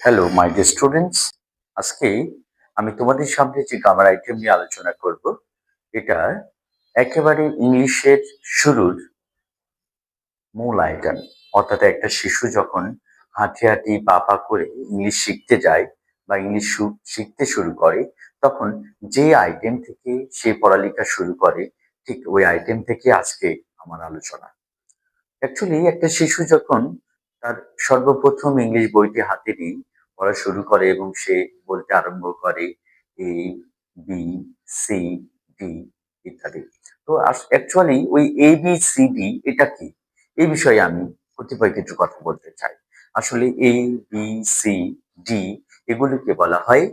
Hello my dear students. আজকে আমি তোমাদের সামনে যে গ্রামার আইটেম নিয়ে আলোচনা করব, এটা একেবারে ইংলিশের শুরুর মূল আইটেম। অর্থাৎ একটা শিশু যখন হাঁটি হাঁটি পা পা করে ইংলিশ শিখতে যায় বা ইংলিশ শিখতে শুরু করে, তখন যে আইটেম থেকে সে পড়ালেখা শুরু করে, ঠিক ওই আইটেম থেকে আজকে আমার আলোচনা। অ্যাকচুয়ালি একটা শিশু যখন তার সর্বপ্রথম ইংলিশ বইটি হাতে নিয়ে পড়া শুরু করে এবং সে বলতে আরম্ভ করে এ, বি, সি, ডি ইত্যাদি। তো অ্যাকচুয়ালি ওই এ বি সি ডি এটা কি, এই বিষয়ে আমি কতিপয় কিছু কথা বলতে চাই। আসলে এ বি সি ডি এগুলিকে বলা হয়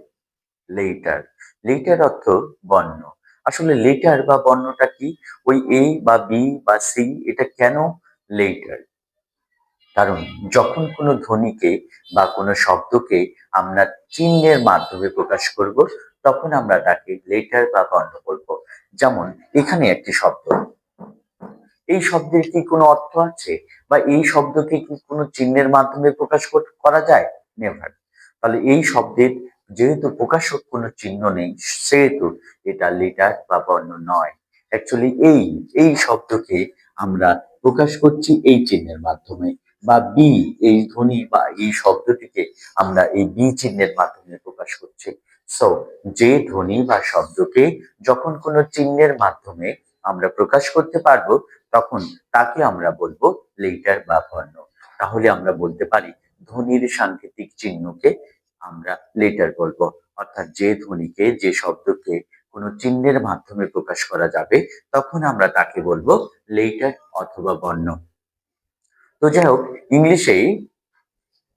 লেটার। লেটার অর্থ বর্ণ। আসলে লেটার বা বর্ণটা কি? ওই এ বা বি বা সি এটা কেন লেটার? কারণ যখন কোনো ধ্বনিকে বা কোনো শব্দকে আমরা চিহ্নের মাধ্যমে প্রকাশ করব, তখন আমরা তাকে লেটার বা বর্ণ বলবো। যেমন এখানে একটি শব্দ, এই শব্দের কি কোনো অর্থ আছে বা এই শব্দকে কি কোনো চিহ্নের মাধ্যমে প্রকাশ করা যায়? নেভার। তাহলে এই শব্দের যেহেতু প্রকাশক কোনো চিহ্ন নেই, সেহেতু এটা লেটার বা বর্ণ নয়। অ্যাকচুয়ালি এই শব্দকে আমরা প্রকাশ করছি এই চিহ্নের মাধ্যমে, বা বি, এই ধ্বনি বা এই শব্দটিকে আমরা এই বি চিহ্নের মাধ্যমে প্রকাশ করছি। সো যে ধ্বনি বা শব্দকে যখন কোনো চিহ্নের মাধ্যমে আমরা প্রকাশ করতে পারবো, তখন তাকে আমরা বলবো লেটার বা বর্ণ। তাহলে আমরা বলতে পারি ধ্বনির সাংকেতিক চিহ্নকে আমরা লেটার বলবো। অর্থাৎ যে ধ্বনিকে, যে শব্দকে কোনো চিহ্নের মাধ্যমে প্রকাশ করা যাবে, তখন আমরা তাকে বলবো লেটার অথবা বর্ণ। তো যাই হোক, ইংলিশে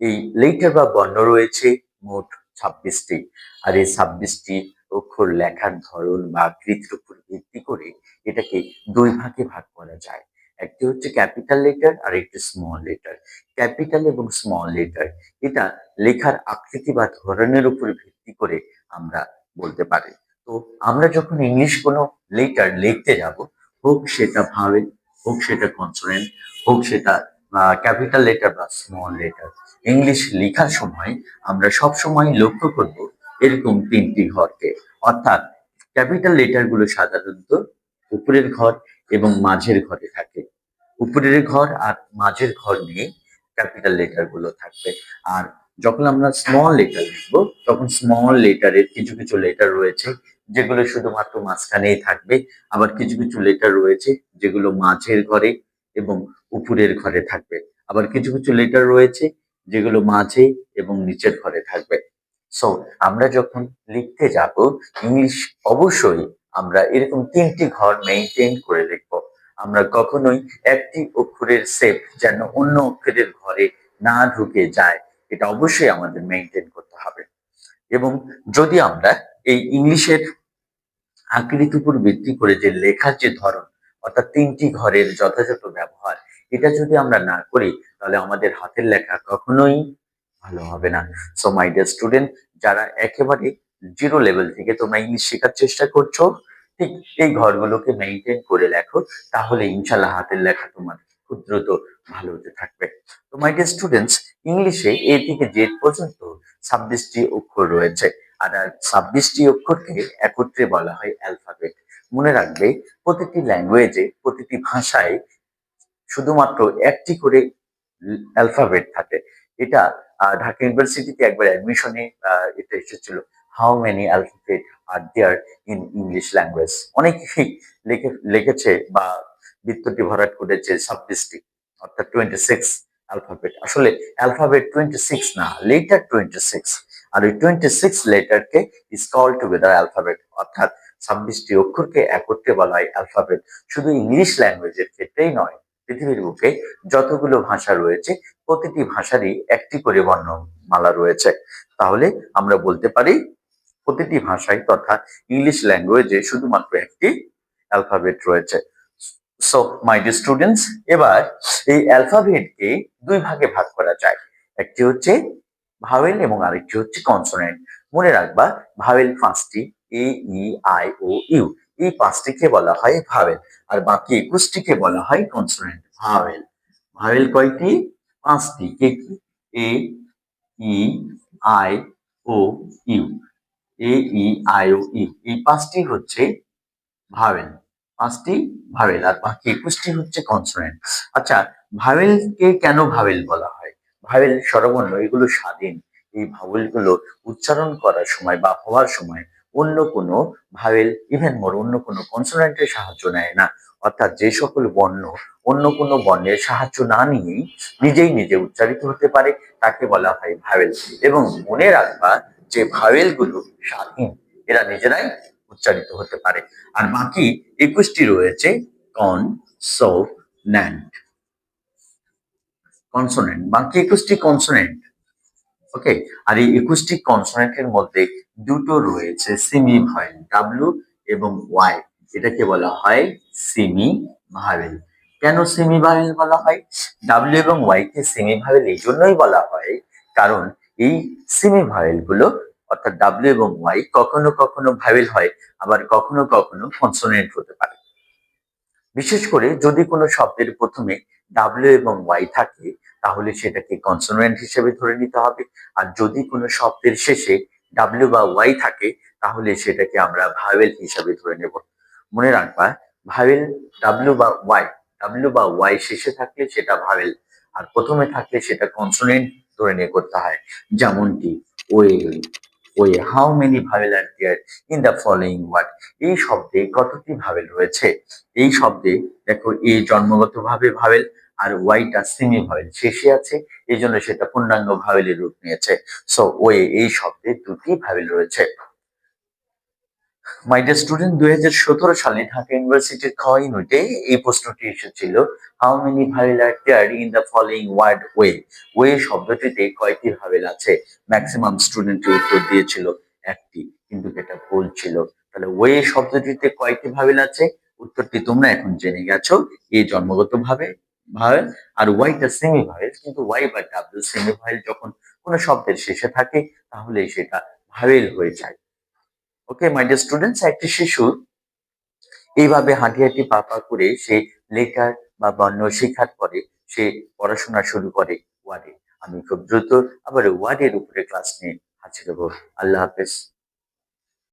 এই লেটার বা বর্ণ রয়েছে মোট 26টি। আর এই 26টি অক্ষর লেখার ধরন বা আকৃতির উপর ভিত্তি করে এটাকে দুই ভাগে ভাগ করা যায়। একটি হচ্ছে ক্যাপিটাল লেটার আর একটি স্মল লেটার। ক্যাপিটাল এবং স্মল লেটার এটা লেখার আকৃতি বা ধরনের উপর ভিত্তি করে আমরা বলতে পারি। তো আমরা যখন ইংলিশ কোনো লেটার লিখতে যাব, হোক সেটা ভাওয়েল, হোক সেটা কনসোনেন্ট, হোক সেটা ক্যাপিটাল লেটার বা স্মল লেটার, ইংলিশ লেখার সময় আমরা সব সময় লক্ষ্য করব এরকম তিনটি ঘরকে। অর্থাৎ ক্যাপিটাল লেটার গুলো সাধারণত উপরের ঘর এবং মাঝের ঘরে থাকে। উপরের ঘর আর মাঝের ঘর নিয়ে ক্যাপিটাল লেটার গুলো থাকবে। আর যখন আমরা স্মল লেটার লিখবো, তখন স্মল লেটারের কিছু কিছু লেটার রয়েছে যেগুলো শুধুমাত্র মাঝখানেই থাকবে। আবার কিছু কিছু লেটার রয়েছে যেগুলো মাঝের ঘরে এবং উপরের ঘরে থাকবে। আবার কিছু কিছু লেটার রয়েছে যেগুলো মাঝে এবং নিচের ঘরে থাকবে। সো আমরা যখন লিখতে যাব ইংলিশ, অবশ্যই আমরা এরকম তিনটি ঘর মেনটেন করে লিখবো। আমরা কখনোই একটি অক্ষরের সেপ যেন অন্য অক্ষরের ঘরে না ঢুকে যায়, এটা অবশ্যই আমাদের মেনটেন করতে হবে। এবং যদি আমরা এই ইংলিশের আকৃতির উপর ভিত্তি করে যে লেখার যে ধরন, অর্থাৎ তিনটি ঘরের যথাযথ ব্যবহার, এটা যদি আমরা না করি, তাহলে আমাদের হাতের লেখা কখনোই ভালো হবে না। সো মাই ডিয়ার স্টুডেন্ট, যারা একেবারে জিরো লেভেল থেকে তোমরা ইংলিশ শেখার চেষ্টা করছো, ঠিক এই ঘরগুলোকে মেনটেন করে লেখো, তাহলে ইনশাল্লাহ হাতের লেখা তোমার খুব দ্রুত ভালো হতে থাকবে। তো মাই ডিয়ার স্টুডেন্টস, ইংলিশে এ থেকে জেড পর্যন্ত 26টি অক্ষর রয়েছে। আর 26টি অক্ষরকে একত্রে বলা হয় অ্যালফাবেট। মনে রাখবে, প্রতিটি ল্যাঙ্গুয়েজে, প্রতিটি ভাষায় শুধুমাত্র একটি করে অ্যালফাবেট থাকে। এটা ঢাকা ইউনিভার্সিটিতে একবার অ্যাডমিশনে এটা এসেছিল, how many alphabet are there in English language. অনেকেই লিখেছে বা বৃত্তটি ভরাট করেছে 26টি, অর্থাৎ 26 অ্যালফাবেট। আসলে অ্যালফাবেট 26 না, লেটার 26। আর ওই 26 লেটারকে ইজ কল্ড টুগেদার অ্যালফাবেট, অর্থাৎ 26টি অক্ষরকে একত্রে বলা হয় অ্যালফাবেট। শুধু ইংলিশ ল্যাঙ্গুয়েজের ক্ষেত্রেই নয়, পৃথিবীর বুকে যতগুলো ভাষা রয়েছে প্রতিটি ভাষারই একটি করে বর্ণমালা রয়েছে। তাহলে আমরা বলতে পারি প্রতিটি ভাষায় তথা ইংলিশ ল্যাঙ্গুয়েজে শুধুমাত্র একটি অ্যালফাবেট রয়েছে। সো মাই ডিয়ার স্টুডেন্টস, এবার এই অ্যালফাবেটকে দুই ভাগে ভাগ করা যায়। একটি হচ্ছে ভাওয়েল এবং আরেকটি হচ্ছে কনসোনেন্ট। মনে রাখবা, ভাওয়েল পাঁচটি, এ, ই, আই, ও, ইউ। এই পাঁচটিকে বলা হয় ভাওয়েল, আর বাকি 21টিকে বলা হয় কনসোনেন্ট। ভাওয়েল, ভাওয়েল কয়টি? পাঁচটি। কে কি? A, E, I O U, A E I O U, এই পাঁচটি হচ্ছে ভাওয়েল, পাঁচটি ভাওয়েল, আর বাকি 21টি হচ্ছে কনসোনেন্ট। আচ্ছা, ভাওয়েলকে কেন ভাওয়েল বলা হয়? ভাওয়েল স্বরবর্ণ এগুলো স্বাধীন। এই ভাওয়েলগুলো উচ্চারণ করার সময় বা হওয়ার সময় অন্য কোনো ভাওয়েল, ইভেন মোর অন্য কোনো কনসোনেন্টের সাহায্য নেয় না। অর্থাৎ যে সকল বর্ণ অন্য কোনো বর্ণের সাহায্য না নিয়েই নিজেই নিজে উচ্চারিত হতে পারে তাকে বলা হয় ভাওয়েল। এবং মনে রাখবা যে ভাওয়েলগুলো স্বাধীন, এরা নিজেরাই উচ্চারিত হতে পারে। আর বাকি 21টি রয়েছে কনসোন্যান্ট, কনসোনেন্ট, বাকি 21টি কনসোনেন্ট। ওকে, আর এই 21টি কনসোনেন্টের মধ্যে দুটো রয়েছে সেমি ভাওয়েল, ডাব্লিউ এবং ওয়াই, এটাকে বলা হয় সেমি ভাওয়েল। কেন সেমি ভাওয়েল বলা হয়? ডাব্লিউ এবং ওয়াই কে সেমি ভাওয়েল এই জন্যই বলা হয় কারণ এই সেমি ভাওয়েল গুলো অর্থাৎ ডাব্লিউ এবং ওয়াই কখনো কখনো ভাওয়েল হয়, আবার কখনো কখনো কনসোনেন্ট হতে পারে। বিশেষ করে যদি কোনো শব্দের প্রথমে ডাব্লিউ এবং ওয়াই থাকে তাহলে সেটাকে কনসোনেন্ট হিসেবে ধরে নিতে হবে। আর যদি কোনো শব্দের শেষে ডাব্লিউ বা ওয়াই থাকে তাহলে সেটাকে আমরা ভাওয়েল হিসাবে ধরে নেব। মনে রাখবা, ভাওয়েল ডাব্লিউ বা ওয়াই, ডাব্লিউ বা ওয়াই শেষে থাকলে সেটা ভাওয়েল, আর প্রথমে থাকলে সেটা কনসোনেন্ট ধরে নিয়ে করতে হয়। যেমনটি well, way, how many vowel are there in the following word, এই শব্দে কতটি ভাওয়েল রয়েছে? এই শব্দে দেখো এ জন্মগতভাবে ভাওয়েল, আর ওয়াইটা সেমি ভাওয়েল শেষে আছে, এই জন্য সেটা পূর্ণাঙ্গ ভাওয়েলের রূপ নিয়েছে। সো ওয়ে এই শব্দে দুটি ভাওয়েল রয়েছে। মাই ডিয়ার স্টুডেন্ট, 2017 সালে ঢাকা ইউনিভার্সিটির খ ইউনিটে এই প্রশ্নটি এসেছিল, how many vowel are there in the following word way, way শব্দটিতে কয়টি ভাওয়েল আছে? ম্যাক্সিমাম স্টুডেন্টের উত্তর দিয়েছিল একটি, কিন্তু এটা ভুল ছিল। তাহলে ওয়ে শব্দটিতে কয়টি ভাওয়েল আছে? উত্তরটি তোমরা এখন জেনে গেছো, এ জন্মগতভাবে ভাওয়েল, আর ওয়াইটা সেমি ভাওয়েল, কিন্তু ওয়াই বা ডাব্লিউ সেমি ভাওয়েল যখন কোনো শব্দের শেষে থাকে তাহলে সেটা ভাওয়েল হয়ে যায়। ওকে মাই ডিয়ার স্টুডেন্টস, একটি শিশু এইভাবে হাঁটি হাঁটি পা পা করে সে লেটার বা বর্ণ শেখার পরে সে পড়াশোনা শুরু করে ওয়ার্ডে। আমি খুব দ্রুত আবার ওয়ার্ডের উপরে ক্লাস নিয়ে হাজির হবো। আল্লাহ হাফেজ।